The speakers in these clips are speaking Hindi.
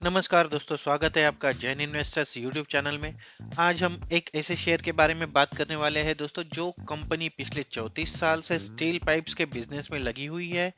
नमस्कार दोस्तों, स्वागत है आपका जैन इन्वेस्टर्स यूट्यूब चैनल में। आज हम एक ऐसे शेयर के बारे में बात करने वाले हैं दोस्तों, जो कंपनी पिछले 34 साल से स्टील पाइप्स के बिजनेस में लगी हुई है।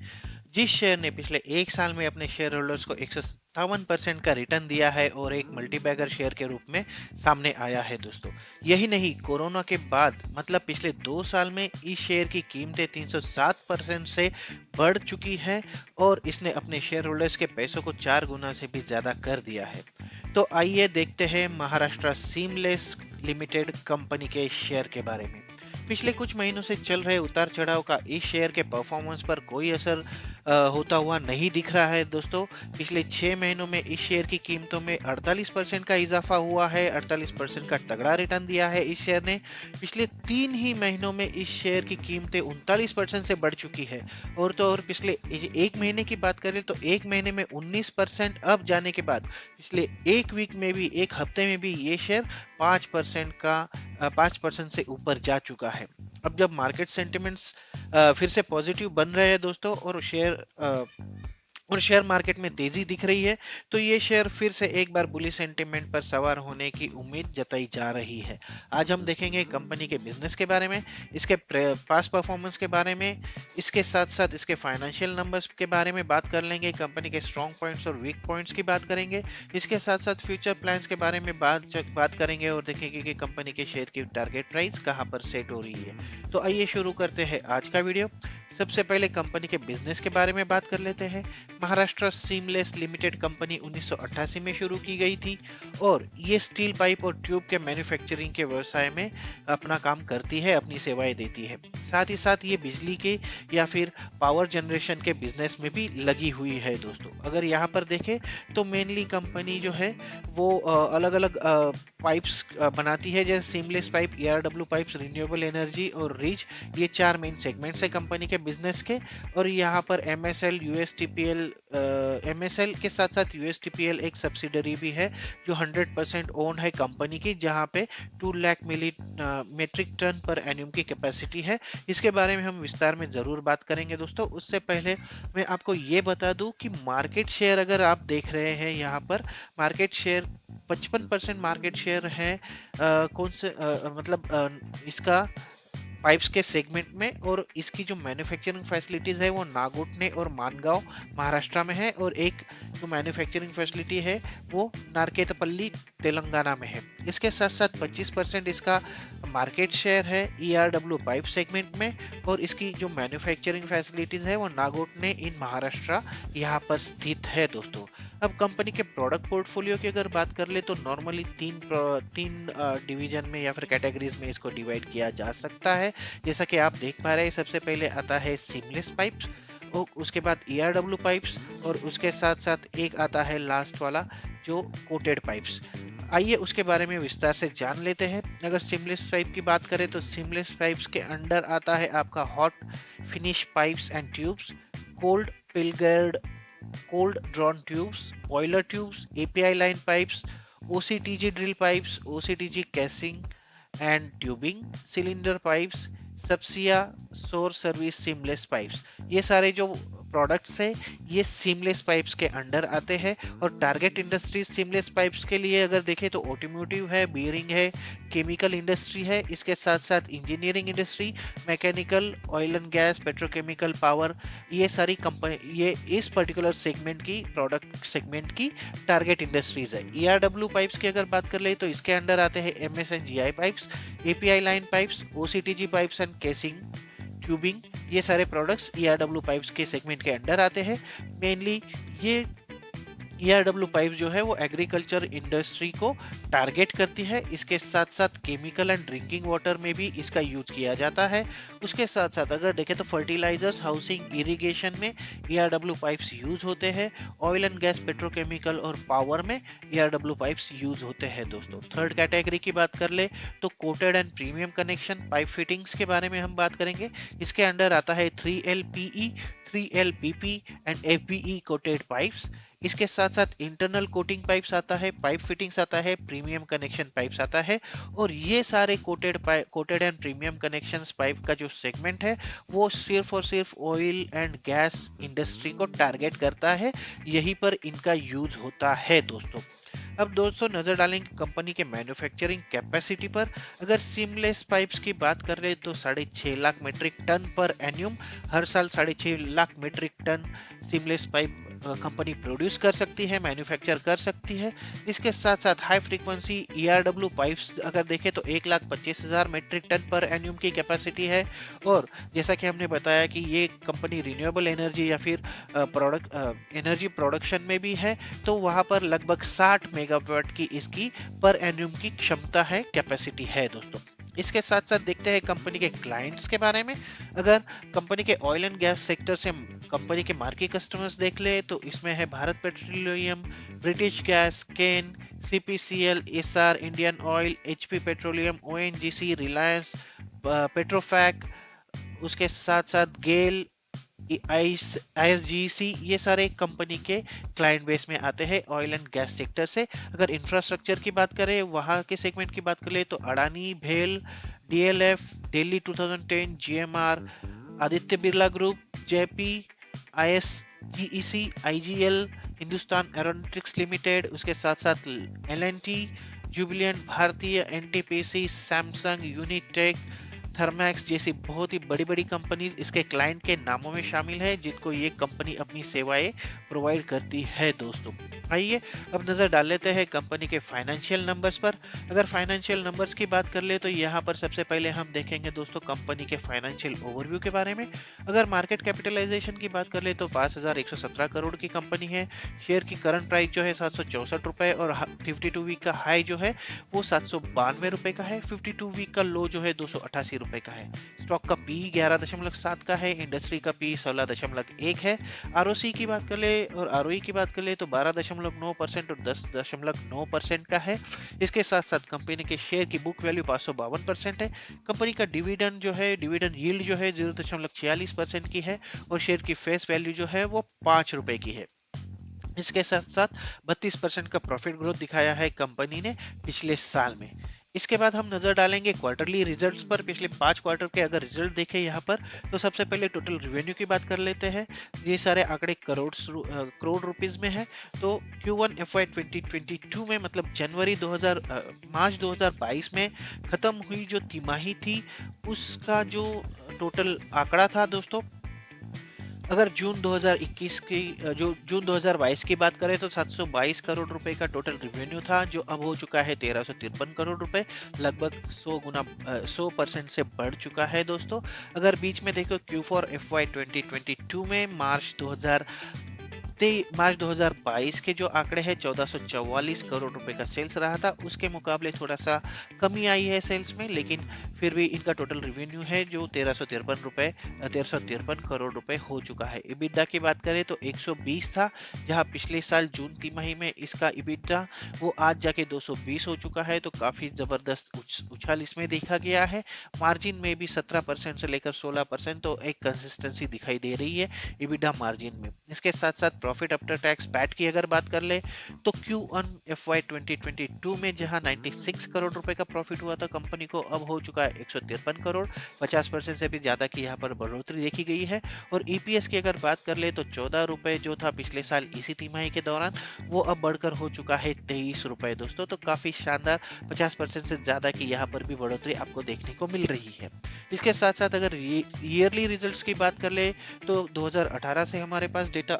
जिस शेयर ने पिछले एक साल में अपने शेयर होल्डर्स को 157% का रिटर्न दिया है और एक मल्टीबैगर शेयर के रूप में सामने आया है दोस्तों। यही नहीं, कोरोना के बाद मतलब पिछले 2 साल में इस शेयर की कीमतें 307% से बढ़ चुकी है और इसने अपने शेयर होल्डर्स के पैसों को 4 गुना से भी ज्यादा कर दिया है। तो आइए देखते हैं महाराष्ट्र सीमलेस लिमिटेड कंपनी के शेयर के बारे में। पिछले कुछ महीनों से चल रहे उतार चढ़ाव का इस शेयर के परफॉर्मेंस पर कोई असर होता हुआ नहीं दिख रहा है दोस्तों। पिछले 6 महीनों में इस शेयर की कीमतों में 48% का इजाफा हुआ है। 48% का तगड़ा रिटर्न दिया है इस शेयर ने। पिछले 3 ही महीनों में इस शेयर की कीमतें 39% से बढ़ चुकी है। और तो और पिछले एक महीने की बात करें तो एक महीने में 19% अप जाने के बाद पिछले एक वीक में भी, एक हफ्ते में भी ये शेयर 5% से ऊपर जा चुका है। अब जब मार्केट सेंटिमेंट्स फिर से पॉजिटिव बन रहे हैं दोस्तों और शेयर मार्केट में तेजी दिख रही है, तो ये शेयर फिर से एक बार बुलिश सेंटिमेंट पर सवार होने की उम्मीद जताई जा रही है। आज हम देखेंगे कंपनी के बिजनेस के बारे में, इसके पास्ट परफॉर्मेंस के बारे में, इसके साथ साथ इसके फाइनेंशियल नंबर्स के बारे में बात कर लेंगे, कंपनी के स्ट्रॉन्ग पॉइंट्स और वीक पॉइंट्स की बात करेंगे, इसके साथ साथ फ्यूचर प्लान्स के बारे में बात करेंगे और देखेंगे कि कंपनी के शेयर की टारगेट प्राइस कहां पर सेट हो रही है। तो आइए शुरू करते हैं आज का वीडियो। सबसे पहले कंपनी के बिजनेस के बारे में बात कर लेते हैं। महाराष्ट्र सीमलेस लिमिटेड कंपनी 1988 में शुरू की गई थी और ये स्टील पाइप और ट्यूब के मैन्युफैक्चरिंग के व्यवसाय में अपना काम करती है, अपनी सेवाएं देती है। साथ ही साथ ये बिजली के या फिर पावर जनरेशन के बिजनेस में भी लगी हुई है दोस्तों। अगर यहाँ पर देखें तो मेनली कंपनी जो है वो अलग अलग पाइप्स बनाती है, जैसे seamless pipe, ERW pipes, renewable energy और रीच। ये 4 मेन सेगमेंट्स है कंपनी के बिजनेस के। और यहाँ पर MSL, USTPL, MSL के साथ साथ USTPL एक सब्सिडरी भी है जो 100% ओन है कंपनी की, जहाँ पे 2 लाख मेट्रिक टन पर एन्यूम की कैपेसिटी है। इसके बारे में हम विस्तार में जरूर बात करेंगे दोस्तों। उससे पहले मैं आपको ये बता दूं कि मार्केट शेयर अगर आप देख रहे हैं, यहाँ पर मार्केट शेयर 55% मार्केट शेयर है कौन से इसका पाइप्स के सेगमेंट में। और इसकी जो मैन्युफैक्चरिंग फैसिलिटीज है वो नागोटने और मानगांव महाराष्ट्र में है, और एक जो मैन्युफैक्चरिंग फैसिलिटी है वो नारकेतपल्ली तेलंगाना में है। इसके साथ साथ 25% इसका मार्केट शेयर है ERW पाइप सेगमेंट में, और इसकी जो मैन्युफैक्चरिंग फैसिलिटीज है वो नागोटने इन महाराष्ट्र यहाँ पर स्थित है दोस्तों। अब कंपनी के प्रोडक्ट पोर्टफोलियो की अगर बात कर ले तो नॉर्मली तीन डिवीजन में या फिर कैटेगरीज में इसको डिवाइड किया जा सकता है। जैसा कि आप देख पा रहे हैं, सबसे पहले आता है सीमलेस पाइप्स, और उसके बाद ERW पाइप्स, और उसके साथ साथ एक आता है लास्ट वाला जो कोटेड पाइप्स। आइए उसके बारे में विस्तार से जान लेते हैं। अगर सीमलेस पाइप की बात करें तो सीमलेस पाइप्स के अंडर आता है आपका hot finish pipes and tubes, cold pilgered cold drawn tubes, boiler tubes, API line pipes, OCTG drill pipes, OCTG casing and tubing, cylinder pipes, सबसिया, सोर सर्विस, सीमलेस पाइप्स। ये सारे जो प्रोडक्ट्स है ये सीमलेस पाइप्स के अंडर आते हैं। और टारगेट इंडस्ट्रीज सीमलेस पाइप्स के लिए अगर देखें तो ऑटोमोटिव है, बियरिंग है, केमिकल इंडस्ट्री है, इसके साथ साथ engineering industry, mechanical, oil and gas, petrochemical, power, ये सारी कंपनी, ये इस पर्टिकुलर सेगमेंट की, प्रोडक्ट सेगमेंट की टारगेट इंडस्ट्रीज है। ERW पाइप्स की अगर बात कर ले तो इसके अंडर आते हैं MS and GI pipes, API line pipes, OCTG pipes and casing, tubing. ये सारे प्रोडक्ट्स ERW पाइप्स के सेगमेंट के अंडर आते हैं। मेनली ये ERW पाइप जो है वो एग्रीकल्चर इंडस्ट्री को टारगेट करती है। इसके साथ साथ केमिकल एंड ड्रिंकिंग वाटर में भी इसका यूज किया जाता है। उसके साथ साथ अगर देखें तो फर्टिलाइजर्स, हाउसिंग, इरिगेशन में ERW पाइप्स यूज होते हैं। ऑयल एंड गैस, पेट्रोकेमिकल और पावर में ERW पाइप्स यूज होते हैं दोस्तों। थर्ड कैटेगरी की बात कर ले तो coated and premium connection pipe fittings के बारे में हम बात करेंगे। इसके अंडर आता है 3LPE, 3LPP and FBE coated pipes. इसके साथ साथ इंटरनल कोटिंग पाइप्स आता है, पाइप फिटिंग्स आता है, प्रीमियम कनेक्शन पाइप्स आता है। और ये सारे coated and premium connections pipe का जो सेगमेंट है वो सिर्फ और सिर्फ ऑयल एंड गैस इंडस्ट्री को टारगेट करता है, यहीं पर इनका यूज होता है दोस्तों। अब दोस्तों नजर डालेंगे कंपनी के मैन्युफैक्चरिंग कैपेसिटी पर। अगर सीमलेस पाइप्स की बात कर रहे तो 6.5 लाख मीट्रिक टन पर एन्यूम, हर साल 6.5 lakh metric ton seamless pipe company produce कर सकती है, मैन्युफैक्चर कर सकती है। इसके साथ साथ हाई फ्रीक्वेंसी ERW पाइप्स अगर देखें तो 1,25,000 मीट्रिक टन पर एन्यूम की कैपेसिटी है। और जैसा कि हमने बताया कि ये कंपनी रिन्यूएबल एनर्जी या फिर एनर्जी प्रोडक्शन में भी है, तो वहां पर लगभग 60 मेगावाट की इसकी पर एन्यूम की क्षमता है, कैपेसिटी है दोस्तों। इसके साथ साथ देखते हैं कंपनी के क्लाइंट्स के बारे में। अगर कंपनी के ऑयल एंड गैस सेक्टर से कंपनी के मार्केट कस्टमर्स देख ले तो इसमें है Bharat petroleum, British gas, Cairn, CPCL, Essar, Indian oil, HP petroleum, ONGC, Reliance, Petrofac, उसके साथ साथ गेल, ISGC, ये सारे कंपनी के क्लाइंट बेस में आते हैं ऑयल एंड गैस सेक्टर से। अगर इंफ्रास्ट्रक्चर की बात करें, वहां के सेगमेंट की बात करें तो अडानी, भेल, DLF, Delhi 2010, GMR, Aditya Birla group, JP, ISGEC, IGL, Hindustan aeronautics limited, उसके साथ साथ L&T, जुबिलियंट, भारतीय, NTPC, सैमसंग, यूनिटेक, थर्मैक्स जैसी बहुत ही बड़ी बड़ी कंपनीज इसके क्लाइंट के नामों में शामिल है, जिनको ये कंपनी अपनी सेवाएं प्रोवाइड करती है दोस्तों। आइए अब नजर डाल लेते हैं कंपनी के फाइनेंशियल नंबर्स पर। अगर फाइनेंशियल नंबर्स की बात कर ले तो यहाँ पर सबसे पहले हम देखेंगे दोस्तों कंपनी के फाइनेंशियल ओवरव्यू के बारे में। अगर मार्केट कैपिटलाइजेशन की बात कर ले तो 5,117 करोड़ की कंपनी है। शेयर की करंट प्राइस जो है 764 रुपए और 52 वीक का हाई जो है वो 792 रुपए का है। 52 वीक का लो जो है 288 रुपए का है। स्टॉक का पी 11.7 का है, इंडस्ट्री का पी 16.1 है। ROC की बात कर ले और ROE की बात कर ले तो 12.9% और 10.9% का है। इसके साथ साथ कंपनी के शेयर की बुक वैल्यू 552% है। कंपनी का डिविडेंड जो है, डिविडेंड यील्ड जो है 0.46% की है और शेयर की फेस वैल्यू जो है वो 5 रुपए की है। इसके साथ साथ 32% का प्रॉफिट ग्रोथ दिखाया है कंपनी ने पिछले साल में। इसके बाद हम नजर डालेंगे क्वार्टरली रिजल्ट्स पर। पिछले 5 क्वार्टर के अगर रिजल्ट देखें यहाँ पर तो सबसे पहले टोटल रेवेन्यू की बात कर लेते हैं। ये सारे आंकड़े करोड़ रुपीस में है। तो Q1 FY 2022 में मतलब मार्च 2022 में खत्म हुई जो तिमाही थी उसका जो टोटल आंकड़ा था दोस्तों, अगर जून 2022 की बात करें तो 722 करोड़ रुपए का टोटल रेवेन्यू था, जो अब हो चुका है 1353 करोड़ रुपए, लगभग 100% से बढ़ चुका है दोस्तों। अगर बीच में देखो Q4 FY 2022 में मार्च 2022 के जो आंकड़े हैं 1444 करोड़ रुपए का सेल्स रहा था, उसके मुकाबले थोड़ा सा कमी आई है सेल्स में, लेकिन फिर भी इनका टोटल रेवेन्यू है जो 1353 करोड़ रुपए हो चुका है। EBITDA की बात करें तो 120 था, जहां पिछले साल जून तिमाही में इसका EBITDA वो आज जाके 220 हो चुका है, तो काफी जबरदस्त उछाल इसमें देखा गया है। मार्जिन में भी 17% से लेकर 16%, तो एक कंसिस्टेंसी दिखाई दे रही है EBITDA मार्जिन में। इसके साथ साथ प्रॉफिट आफ्टर टैक्स पैट की अगर बात कर ले तो Q1 FY 2022 में जहां 96 करोड़ रुपए का प्रॉफिट हुआ था कंपनी को, अब हो चुका है 153 करोड़, 50% से भी ज्यादा की यहाँ पर बढ़ोतरी देखी गई है। और EPS की अगर बात कर ले तो 14 रुपए जो था पिछले साल इसी तिमाही के दौरान, वो अब बढ़कर हो चुका है 23 रुपए दोस्तों। तो काफी शानदार 50% से ज्यादा की यहाँ पर भी बढ़ोतरी आपको देखने को मिल रही है। इसके साथ साथ अगर ईयरली रिजल्ट्स की बात कर ले तो 2018 से हमारे पास डेटा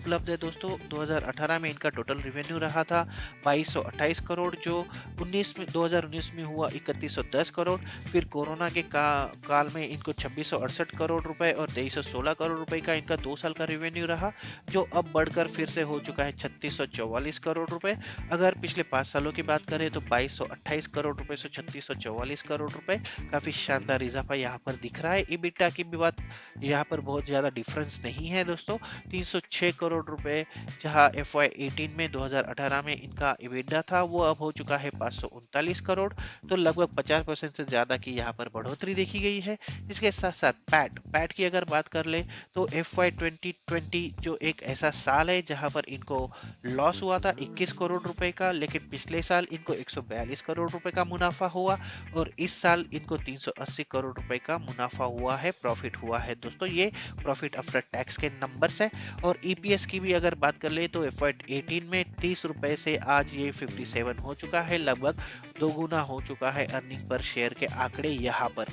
उपलब्ध है दोस्तों। 2018 में इनका टोटल रेवेन्यू रहा था 2228 करोड़, जो 2019 में हुआ 3110 करोड़। फिर कोरोना के काल में इनको 2668 करोड़ रुपए और 2316 करोड़ रुपए का इनका 2 साल का रेवेन्यू रहा, जो अब बढ़कर फिर से हो चुका है 3644 करोड़ रुपए। अगर पिछले 5 सालों की बात करें तो 2228 करोड़ रुपए से 3644 करोड़ रुपए, काफी शानदार इजाफा यहाँ पर दिख रहा है। EBITDA की भी बात यहाँ पर बहुत ज्यादा डिफरेंस नहीं है दोस्तों, 306 करोड़ करोड़ रुपए, जहां FY18 में 2018 में इनका EBITDA था वो अब हो चुका है 539 करोड़। तो लगभग 50% से ज्यादा की यहाँ पर बढ़ोतरी देखी गई है। इसके साथ साथ पैट पैट की अगर बात कर ले तो FY2020 जो एक ऐसा साल है जहां पर इनको लॉस हुआ था 21 करोड़ रुपए का, लेकिन पिछले साल इनको 142 करोड़ रुपए का मुनाफा हुआ और इस साल इनको 380 करोड़ रुपए का मुनाफा हुआ है, प्रॉफिट हुआ है दोस्तों। ये प्रॉफिट आफ्टर टैक्स के नंबर्स है। और EPS की भी अगर बात कर ले तो FY18 में 30 रुपए से आज ये 57 हो चुका है, लगभग दोगुना हो चुका है अर्निंग पर शेयर के आंकड़े यहाँ पर।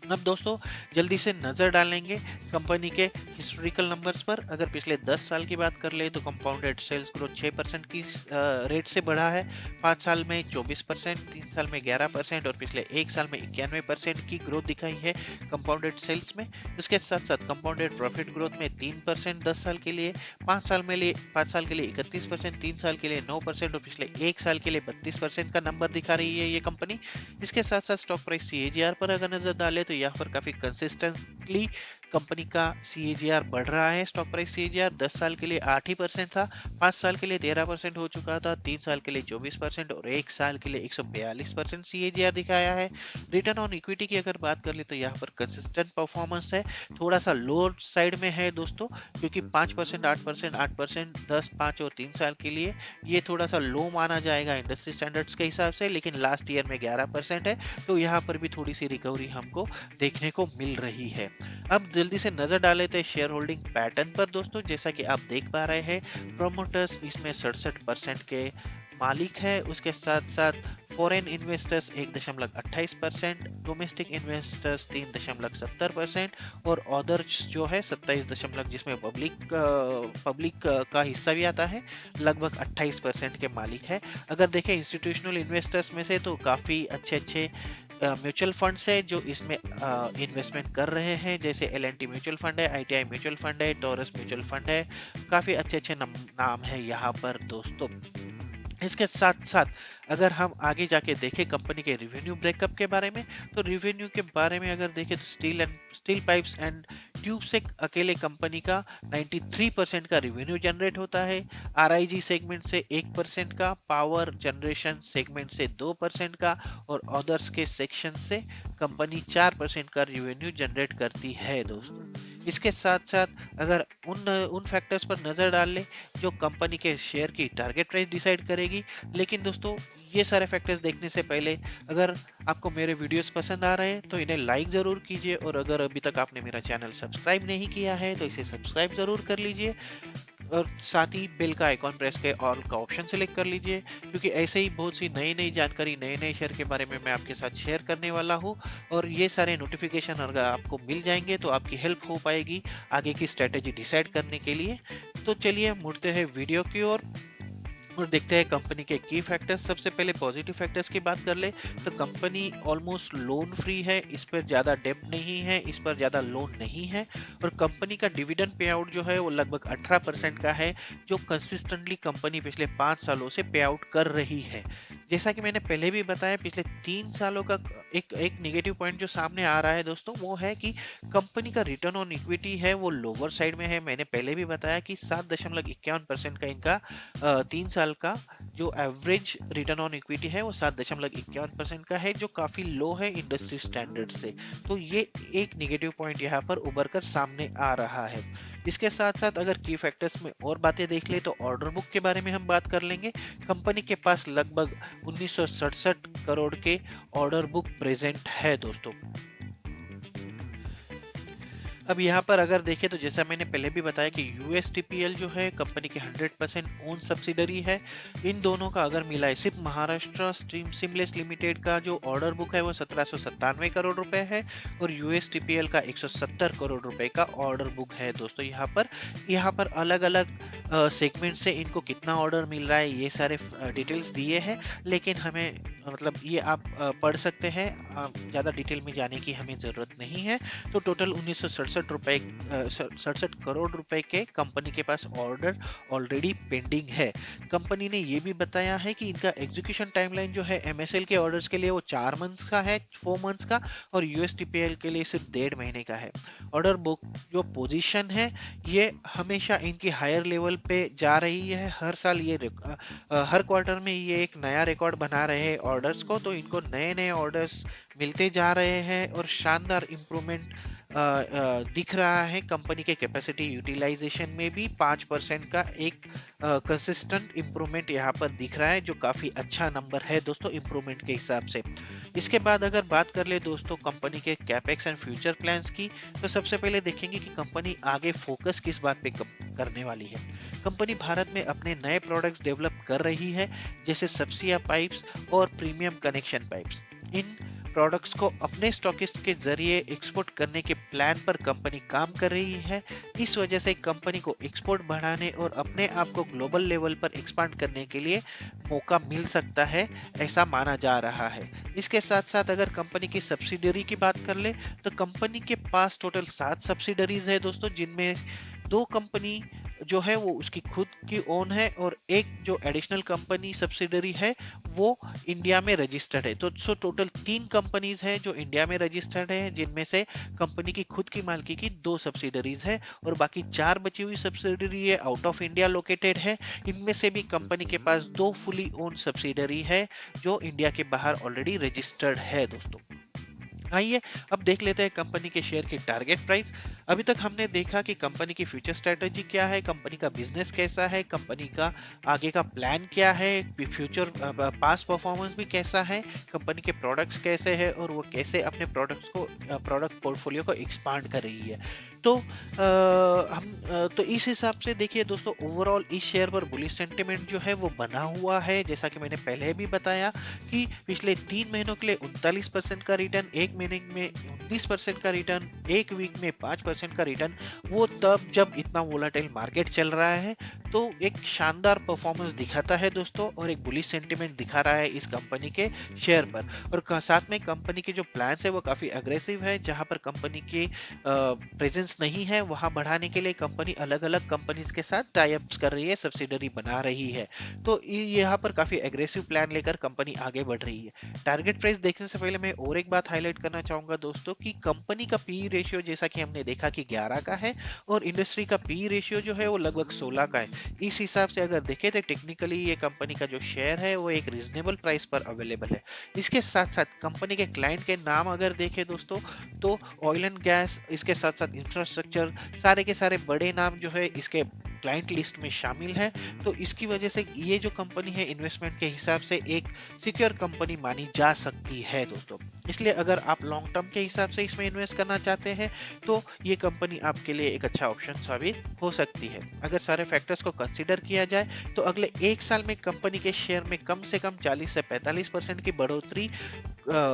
अब दोस्तों जल्दी से नजर डालेंगे कंपनी के हिस्टोरिकल नंबर्स पर। अगर पिछले 10 साल की बात कर ले तो कंपाउंडेड सेल्स ग्रोथ 6% की रेट से बढ़ा है, 5 साल में 24%, 3 साल में 11% और पिछले 1 साल में 91% की ग्रोथ दिखाई है कंपाउंडेड सेल्स में। इसके साथ साथ कंपाउंडेड प्रॉफिट ग्रोथ में 3% 10 साल के लिए, 5 साल के लिए 31%, 3 साल के लिए 9% और पिछले 1 साल के लिए 32% का नंबर दिखा रही है ये कंपनी। इसके साथ साथ स्टॉक प्राइस CAGR पर अगर नजर डाले तो यहाँ पर काफी कंसिस्टेंटली कंपनी का CAGR बढ़ रहा है। स्टॉक प्राइस CAGR 10 साल के लिए 8% था, 5 साल के लिए 13% हो चुका था, 3 साल के लिए 24% और 1 साल के लिए 142% CAGR दिखाया है। रिटर्न ऑन इक्विटी की अगर बात कर ले तो यहाँ पर कंसिस्टेंट परफॉर्मेंस है, थोड़ा सा लो साइड में है दोस्तों, क्योंकि 5%, 8%, 8%, 10, 5 और 3 साल के लिए ये थोड़ा सा लो माना जाएगा इंडस्ट्री स्टैंडर्ड्स के हिसाब से, लेकिन लास्ट ईयर में 11% है, तो यहाँ पर भी थोड़ी सी रिकवरी हमको देखने को मिल रही है। अब जल्दी से नजर डाले थे शेयर होल्डिंग पैटर्न पर दोस्तों। जैसा कि आप देख पा रहे हैं प्रोमोटर्स इसमें 67% के मालिक है, उसके साथ साथ फॉरेन इन्वेस्टर्स 1.28%, डोमेस्टिक इन्वेस्टर्स 3.70% और अदर्स जो है 27 जिसमें पब्लिक का हिस्सा भी आता है, लगभग 28% के मालिक है। अगर देखें इंस्टीट्यूशनल इन्वेस्टर्स में से तो काफी अच्छे म्यूचुअल फंड्स है जो इसमें इन्वेस्टमेंट कर रहे हैं, जैसे L&T म्यूचुअल फंड है, ITI म्यूचुअल फंड है, टोरस म्यूचुअल फंड है, काफी अच्छे नाम है यहाँ पर दोस्तों। इसके साथ साथ अगर हम आगे जाके देखें कंपनी के रिवेन्यू ब्रेकअप के बारे में, तो रिवेन्यू के बारे में अगर देखें तो स्टील पाइप्स एंड ट्यूब से अकेले कंपनी का 93% का रिवेन्यू जनरेट होता है, RIG सेगमेंट से 1% का, पावर जनरेशन सेगमेंट से 2% का और अदर्स के सेक्शन से कंपनी 4% का रिवेन्यू जनरेट करती है दोस्तों। इसके साथ साथ अगर उन फैक्टर्स पर नजर डाल ले जो कंपनी के शेयर की टारगेट प्राइस डिसाइड करेगी, लेकिन दोस्तों ये सारे फैक्टर्स देखने से पहले अगर आपको मेरे वीडियोस पसंद आ रहे हैं तो इन्हें लाइक जरूर कीजिए और अगर अभी तक आपने मेरा चैनल सब्सक्राइब नहीं किया है तो इसे सब्सक्राइब जरूर कर लीजिए और साथ ही बेल का आइकॉन प्रेस के ऑल का ऑप्शन सेलेक्ट कर लीजिए, क्योंकि ऐसे ही बहुत सी नई जानकारी नए शेयर के बारे में मैं आपके साथ शेयर करने वाला हूँ और ये सारे नोटिफिकेशन अगर आपको मिल जाएंगे तो आपकी हेल्प हो पाएगी आगे की स्ट्रेटेजी डिसाइड करने के लिए। तो चलिए मुड़ते हैं वीडियो की ओर और देखते हैं कंपनी के की फैक्टर्स। सबसे पहले पॉजिटिव फैक्टर्स की बात कर ले तो कंपनी ऑलमोस्ट लोन फ्री है, इस पर ज्यादा डेब्ट नहीं है, इस पर ज्यादा लोन नहीं है और कंपनी का डिविडेंड पे आउट जो है वो लगभग 18% का है, जो कंसिस्टेंटली कंपनी पिछले 5 सालों से पे आउट कर रही है। जैसा कि मैंने पहले भी बताया पिछले 3 सालों का एक नेगेटिव पॉइंट जो सामने आ रहा है दोस्तों वो है कि कंपनी का रिटर्न ऑन इक्विटी है वो लोअर साइड में है। मैंने पहले भी बताया कि 7.51% का इनका 3 साल का जो एवरेज रिटर्न ऑन इक्विटी है वो 7.51% का है, जो काफी लो है इंडस्ट्री स्टैंडर्ड से। तो ये एक नेगेटिव पॉइंट यहाँ पर उभर कर सामने आ रहा है। इसके साथ साथ अगर की फैक्टर्स में और बातें देख ले तो ऑर्डर बुक के बारे में हम बात कर लेंगे। कंपनी के पास लगभग 1967 करोड़ के ऑर्डर बुक प्रेजेंट है दोस्तों। अब यहाँ पर अगर देखें तो जैसा मैंने पहले भी बताया कि USTPL जो है कंपनी के 100% ओन सब्सिडरी है। इन दोनों का अगर मिलाए सिर्फ महाराष्ट्र स्ट्रीम सिमलेस लिमिटेड का जो ऑर्डर बुक है वो 1797 करोड़ रुपए है और USTPL का 170 करोड़ रुपए का ऑर्डर बुक है दोस्तों। यहाँ पर अलग अलग सेगमेंट से इनको कितना ऑर्डर मिल रहा है, ये सारे डिटेल्स दिए हैं। लेकिन हमें मतलब ये आप पढ़ सकते हैं, ज़्यादा डिटेल में जाने की हमें ज़रूरत नहीं है। तो टोटल 1967 रुपए 67 करोड़ रुपए के कंपनी के पास ऑर्डर ऑलरेडी पेंडिंग है। कंपनी ने ये भी बताया है कि इनका एग्जीक्यूशन टाइमलाइन जो है एमएसएल के ऑर्डर्स के लिए वो 4 मंथ्स का है, 4 मंथ्स का, और यूएसटीपीएल के लिए सिर्फ 1.5 महीने का है। ऑर्डर बुक जो पोजीशन है ये हमेशा इनकी हायर लेवल पे जा रही है। हर साल ये हर क्वार्टर में ये एक नया रिकॉर्ड बना रहे हैं ऑर्डर्स को। तो इनको नए नए ऑर्डर्स मिलते जा रहे हैं और शानदार इम्प्रूवमेंट दिख रहा है। कंपनी के कैपेसिटी यूटिलाइजेशन में भी 5% का एक कंसिस्टेंट इम्प्रूवमेंट यहाँ पर दिख रहा है, जो काफी अच्छा नंबर है दोस्तों इम्प्रूवमेंट के हिसाब से। इसके बाद अगर बात कर ले दोस्तों कंपनी के कैपेक्स एंड फ्यूचर प्लान्स की, तो सबसे पहले देखेंगे कि कंपनी आगे फोकस किस बात पे करने वाली है। कंपनी भारत में अपने नए प्रोडक्ट्स डेवलप कर रही है, जैसे सबसिया पाइप्स और प्रीमियम कनेक्शन पाइप्स। इन प्रोडक्ट्स को अपने स्टॉकिस्ट के जरिए एक्सपोर्ट करने के प्लान पर कंपनी काम कर रही है। इस वजह से कंपनी को एक्सपोर्ट बढ़ाने और अपने आप को ग्लोबल लेवल पर एक्सपांड करने के लिए मौका मिल सकता है, ऐसा माना जा रहा है। इसके साथ साथ अगर कंपनी की सब्सिडरी की बात कर ले, तो कंपनी के पास टोटल 7 सब्सिडरीज है दोस्तों, जिनमें 2 कंपनी जो है वो उसकी खुद की ओन है, और एक जो एडिशनल कंपनी सब्सिडरी है वो इंडिया में रजिस्टर्ड है। तो टोटल 3 कंपनीज है जो इंडिया में रजिस्टर्ड है, जिनमें से कंपनी की खुद की मालकी की 2 सब्सिडरीज है, और बाकी 4 बची हुई सब्सिडरी है आउट ऑफ इंडिया लोकेटेड है। इनमें से भी कंपनी के पास 2 फुली ओन सब्सिडरी है जो इंडिया के बाहर ऑलरेडी रजिस्टर्ड है दोस्तों। आइए अब देख लेते हैं कंपनी के शेयर की टारगेट प्राइस। अभी तक हमने देखा कि कंपनी की फ्यूचर स्ट्रेटजी क्या है, कंपनी का बिजनेस कैसा है, कंपनी का आगे का प्लान क्या है, फ्यूचर पास्ट परफॉर्मेंस भी कैसा है, कंपनी के प्रोडक्ट्स कैसे हैं और वो कैसे अपने प्रोडक्ट्स को प्रोडक्ट पोर्टफोलियो को एक्सपांड कर रही है। तो तो इस हिसाब से देखिए दोस्तों, ओवरऑल इस शेयर पर बुलिश सेंटिमेंट जो है वो बना हुआ है। जैसा कि मैंने पहले भी बताया कि पिछले 3 महीनों के लिए 39% का रिटर्न, 1 महीने में 19% का रिटर्न, 1 वीक में 5% का रिटर्न, वो तब जब इतना वोलाटाइल मार्केट चल रहा है। तो एक शानदार परफॉर्मेंस दिखाता है दोस्तों, और एक बुलिश सेंटिमेंट दिखा रहा है इस कंपनी के शेयर पर। और साथ में कंपनी के जो प्लान्स है वो काफी अग्रेसिव है। जहां पर कंपनी की प्रेजेंस नहीं है वहां बढ़ाने के लिए कंपनी अलग अलग कंपनीज के साथ टाई अप्स कर रही है, सब्सिडरी बना रही है। तो यहाँ पर काफी एग्रेसिव प्लान लेकर कंपनी आगे बढ़ रही है। टारगेट प्राइस देखने से पहले मैं और एक बात हाईलाइट करना चाहूंगा दोस्तों, कि कंपनी का पी रेशियो जैसा कि हमने देखा कि 11 का है, और इंडस्ट्री का पी रेशियो जो है वो लगभग 16 का है। इस हिसाब से अगर देखें तो टेक्निकली ये कंपनी का जो शेयर है वो एक रीजनेबल प्राइस पर अवेलेबल है। इसके साथ साथ कंपनी के क्लाइंट के नाम अगर देखें दोस्तों, तो ऑयल एंड गैस, इसके साथ साथ इंफ्रास्ट्रक्चर, सारे के सारे बड़े नाम जो है इसके क्लाइंट लिस्ट में शामिल है। तो इसकी वजह से ये जो कंपनी है इन्वेस्टमेंट के हिसाब से एक सिक्योर कंपनी मानी जा सकती है दोस्तों। इसलिए अगर आप लॉन्ग टर्म के हिसाब से इसमें इन्वेस्ट करना चाहते हैं तो ये कंपनी आपके लिए एक अच्छा ऑप्शन साबित हो सकती है। अगर सारे फैक्टर्स को कंसीडर किया जाए तो अगले 1 साल में कंपनी के शेयर में कम से कम 40 से 45% की बढ़ोतरी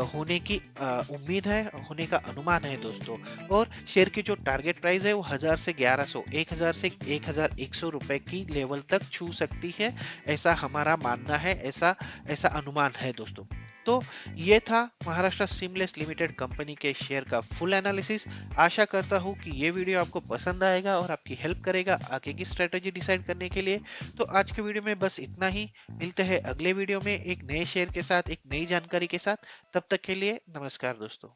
होने की उम्मीद है, होने का अनुमान है दोस्तों। और शेयर की जो टारगेट प्राइस है वो 1000 से 1100, 1000 से 1100 रुपए की लेवल तक छू सकती है, ऐसा हमारा मानना है, ऐसा अनुमान है दोस्तों। तो ये था महाराष्ट्र सीमलेस लिमिटेड कंपनी के शेयर का फुल एनालिसिस। आशा करता हूँ कि ये वीडियो आपको पसंद आएगा और आपकी हेल्प करेगा आगे की स्ट्रेटेजी डिसाइड करने के लिए। तो आज के वीडियो में बस इतना ही। मिलते हैं अगले वीडियो में एक नए शेयर के साथ, एक नई जानकारी के साथ। तब तक के लिए नमस्कार दोस्तों।